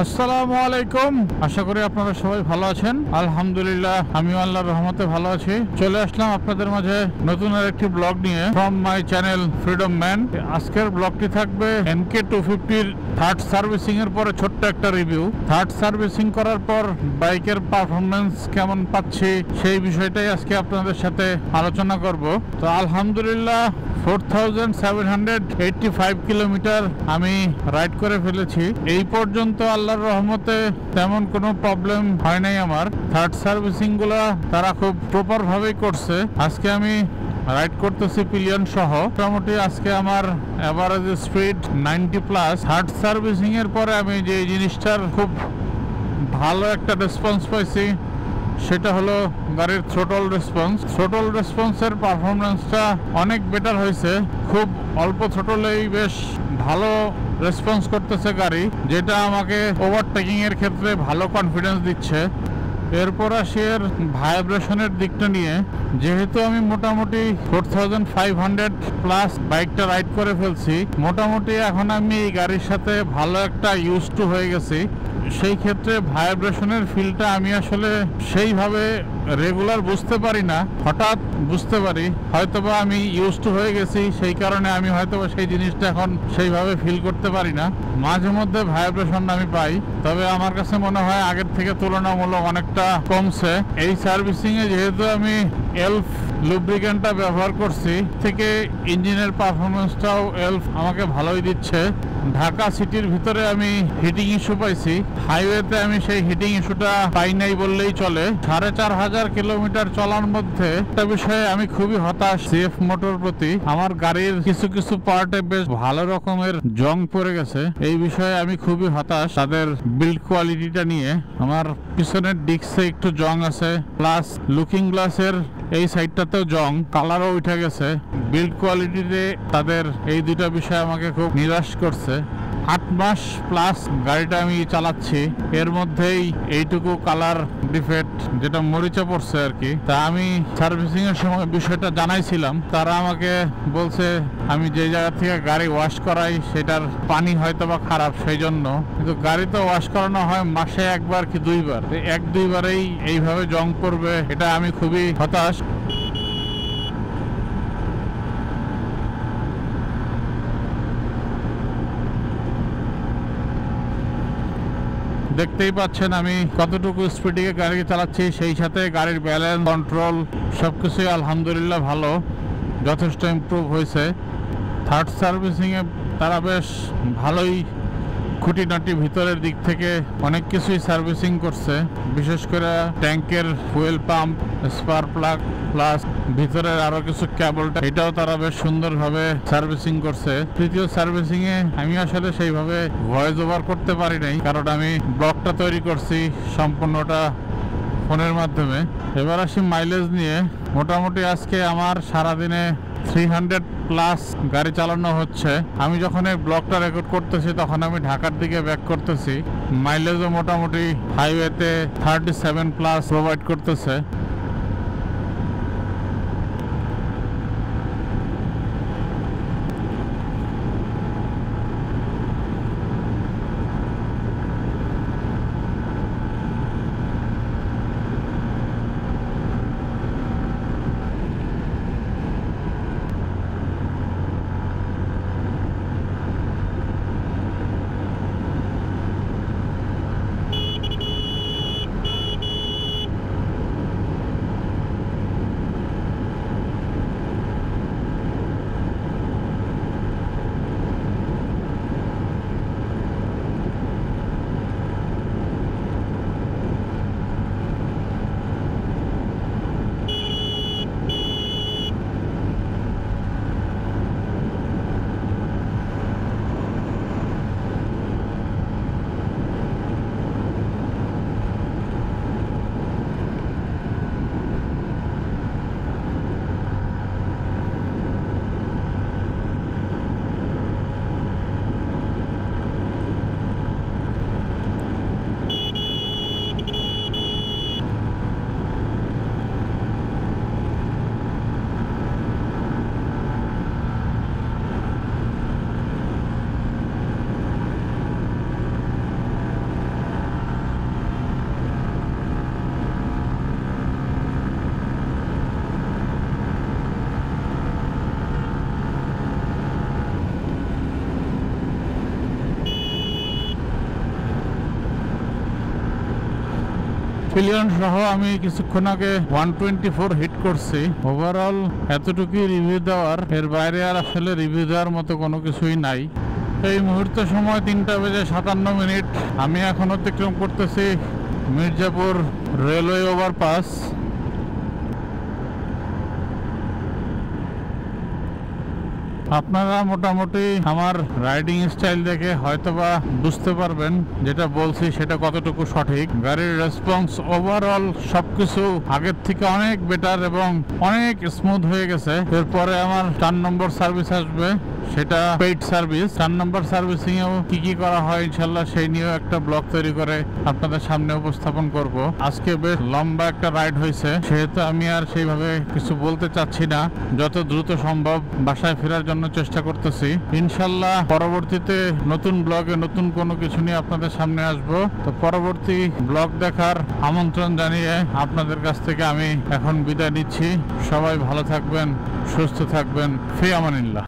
আসসালামু আলাইকুম। আশা করি আপনারা সবাই ভালো আছেন। আলহামদুলিল্লাহ আমিও আল্লাহর রহমতে ভালো আছি। চলে আসলাম আপনাদের মাঝে নতুন আরেকটি ব্লগ নিয়ে from my channel freedom man. আজকের ব্লগটি থাকবে MK250-র থার্ড সার্ভিসিং এর পরে ছোট্ট একটা রিভিউ। থার্ড সার্ভিসিং করার পর বাইকের পারফরমেন্স কেমন পাচ্ছি সেই বিষয়টাই আজকে আপনাদের সাথে আলোচনা করব। তো আলহামদুলিল্লাহ 4785 কিলোমিটার আমি রাইড করে ফেলেছি। এই পর্যন্ত আল্লাহর রহমতে তেমন কোনো প্রবলেম হয় নাই আমার। থার্ড সার্ভিসিং গুলা তারা খুব প্রপার ভাবেই করছে। আজকে আমি রাইড করতেছি পিলিয়ন সহ। মোটামুটি আজকে আমার এভারেজ স্পিড 90+। থার্ড সার্ভিসিং এর পরে আমি যে জিনিসটার খুব ভালো একটা রেসপন্স পাইছি সেটা হলো গাড়ির থ্রোটল রেসপন্স। থ্রোটল রেসপন্সের পারফরমেন্সটা অনেক বেটার হয়েছে। খুব অল্প থ্রোটলেই বেশ ভালো রেসপন্স করতেছে গাড়ি, যেটা আমাকে ওভারটেকিং এর ক্ষেত্রে ভালো কনফিডেন্স দিচ্ছে। এরপর আসি এর ভাইব্রেশনের দিকটা নিয়ে। যেহেতু আমি মোটামুটি 4500+ বাইকটা রাইড করে ফেলছি, মোটামুটি এখন আমি এই গাড়ির সাথে ভালো একটা ইউজ টু হয়ে গেছি। সেই ক্ষেত্রে ভাইব্রেশনের ফিলটা আমি আসলে সেইভাবে রেগুলার বুঝতে পারি না, হঠাৎ বুঝতে পারি। হয়তোবা আমি ইউজ টু হয়ে গেছি, সেই কারণে আমি হয়তোবা সেই জিনিসটা এখন সেইভাবে ফিল করতে পারি না। মাঝে মধ্যে ভাইব্রেশন আমি পাই, তবে আমার কাছে মনে হয় আগের থেকে তুলনামূলক অনেকটা কমছে। এই সার্ভিসিং এ যেহেতু আমি এলফ লুব্রিকেন্টটা ব্যবহার করছি, থেকে ইঞ্জিনের পারফরমেন্সটাও এলফ আমাকে ভালোই দিচ্ছে। ঢাকা সিটির ভিতরে আমি হিটিং ইস্যু পাইছি, হাইওয়েতে আমি সেই হিটিং ইস্যুটা পাই নাই বললেই চলে। 4500 কিলোমিটার চলার মধ্যে একটা বিষয়ে আমি খুবই হতাশ সিএফ মোটর প্রতি। আমার গাড়ির কিছু কিছু পার্টে বেশ ভালো রকমের জং পড়ে গেছে, এই বিষয়ে আমি খুবই হতাশ তাদের বিল্ড কোয়ালিটিটা নিয়ে। আমার পিছনের ডিস্কে একটু জং আছে, প্লাস লুকিং গ্লাসের এই সাইডটাতেও জং, কালারও উঠে গেছে। বিল্ড কোয়ালিটিতে তাদের এই দুটা বিষয় আমাকে খুব নিরাশ করছে। 8 মাস প্লাস গাড়িটা আমি চালাচ্ছি, এর মধ্যেই এইটুকু কালার ডিফেক্ট, যেটা মরিচা পড়ছে আর কি। তা আমি সার্ভিসিং এর সময় বিষয়টা জানাইছিলাম, তারা আমাকে বলছে আমি যে জায়গা থেকে গাড়ি ওয়াশ করাই সেটার পানি হয়তো বা খারাপ, সেই জন্য। কিন্তু গাড়ি তো ওয়াশ করানো হয় মাসে একবার কি দুইবার, 1-2বারেই এইভাবে জং পড়বে, এটা আমি খুবই হতাশ। দেখতেই পাচ্ছেন আমি কতটুকু স্পিডে গাড়ি চালাচ্ছি, সেই সাথে গাড়ির ব্যালেন্স, কন্ট্রোল সবকিছুই আলহামদুলিল্লাহ ভালো, যথেষ্ট ইমপ্রুভ হয়েছে। থার্ড সার্ভিসিংয়ে তারা বেশ ভালোই খুঁটিনাটি ভিতরের দিক থেকে অনেক কিছুই সার্ভিসিং করছে, বিশেষ করে ট্যাঙ্কের fuel pump, spare plug, plus ভিতরের আরো কিছু কেবলটা, এটাও তারা বেশ সুন্দরভাবে সার্ভিসিং করছে। তৃতীয় সার্ভিসিং এ আমি আসলে সেইভাবে ভয়েস ওভার করতে পারি নাই, কারণ আমি ব্লগটা তৈরি করছি সম্পূর্ণটা ফোনের মাধ্যমে। এবার আসি মাইলেজ নিয়ে। মোটামুটি আজকে আমার সারাদিনে 300+ গাড়ি চালানো হচ্ছে। আমি যখন এই ব্লগটা রেকর্ড করতেছি তখন আমি ঢাকার দিকে ব্যাক করতেছি। মাইলেজও মোটামুটি হাইওয়েতে 37+ প্রোভাইড করতেছে। পিলিয়ন সহ আমি কিছুক্ষণ আগে 124 হিট করছি। ওভারঅল এতটুকুই রিভিউ দেওয়ার, এর বাইরে আর আসলে রিভিউ দেওয়ার মতো কোনো কিছুই নাই। এই মুহূর্তে সময় 3:57। আমি এখন অতিক্রম করতেছি মির্জাপুর রেলওয়ে ওভারপাস। আপনারা মোটামুটি আমার রাইডিং স্টাইল দেখে হয়তোবা বুঝতে পারবেন যেটা বলছি সেটা কতটুকু সঠিক। গাড়ির রেসপন্স ওভারঅল সবকিছু আগের থেকে অনেক বেটার এবং অনেক স্মুথ হয়ে গেছে। এরপরে আমার 4 নম্বর সার্ভিস আসবে, সেটা পেইড সার্ভিস। 4 নম্বর সার্ভিসিং এও কি করা হয় ইনশাল্লাহ সেই নিয়েও একটা ব্লগ তৈরি করে আপনাদের সামনে উপস্থাপন করব। আজকে বেশ লম্বা একটা রাইড হয়েছে, সেহেতু আমি আর সেইভাবে কিছু বলতে চাচ্ছি না। যত দ্রুত সম্ভব বাসায় ফেরার জন্য চেষ্টা করতেছি। ইনশাল্লাহ পরবর্তীতে নতুন ব্লগে নতুন কোনো কিছু নিয়ে আপনাদের সামনে আসব। তো পরবর্তী ব্লগ দেখার আমন্ত্রণ জানিয়ে আপনাদের কাছ থেকে আমি এখন বিদায় নিচ্ছি। সবাই ভালো থাকবেন, সুস্থ থাকবেন। ফি আমানিল্লাহ।